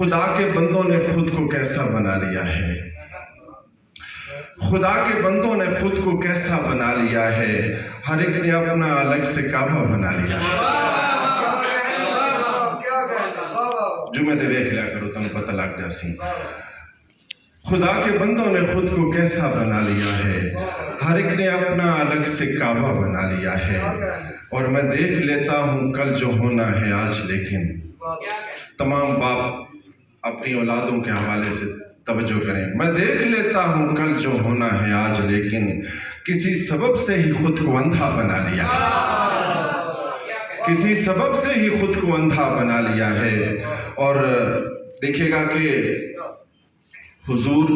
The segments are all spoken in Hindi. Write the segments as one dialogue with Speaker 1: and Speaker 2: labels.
Speaker 1: खुदा के बंदों ने खुद को कैसा बना लिया है, खुदा के बंदों ने खुद को कैसा बना लिया है। हर एक ने अपना अलग से काबा बना लिया है। जुमे ते वेख लिया करो, तुम पता लग जासी खुदा के बंदों ने खुद को कैसा बना लिया है। हर एक ने अपना अलग से काबा बना लिया है। और मैं देख लेता हूँ कल जो होना है आज, लेकिन तमाम बाप अपनी औलादों के हवाले से तवज्जो करें। मैं देख लेता हूँ कल जो होना है आज, लेकिन किसी सबब से ही खुद को अंधा बना लिया है, किसी सबब से ही खुद को अंधा बना लिया है। और देखिएगा कि हुजूर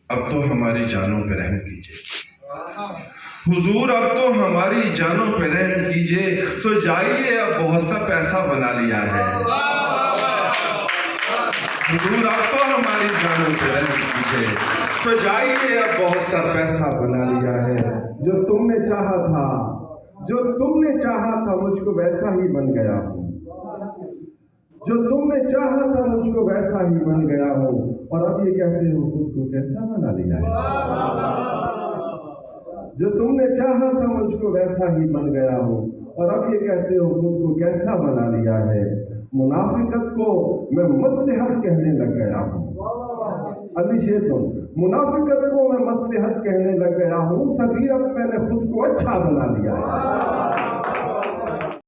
Speaker 1: अब तो हमारी जानों पे रहम कीजिए, हुजूर अब तो हमारी जानों पे रहम कीजिए। सो जाइए, अब बहुत सा पैसा बना लिया है, हुजूर अब तो हमारी जानों पे रहम कीजिए। सो जाइए, अब बहुत सा पैसा बना लिया है। जो तुमने चाहा था, जो तुमने चाहा था, मुझको वैसा ही बन गया हूँ, जो तुमने चाहा था मुझको वैसा ही बन गया हूँ। और अब ये कहते हो खुद को कैसा बना लिया है, जो तुमने चाहा था मुझको वैसा ही बन गया हूँ। और अब ये कहते हो खुद को कैसा बना लिया है। मुनाफिकत को मैं मसलहत कहने लग गया हूँ। अभी शेर सुन, मुनाफिकत को मैं मसलहत कहने लग गया हूँ। सगीरत मैंने खुद को अच्छा बना लिया है।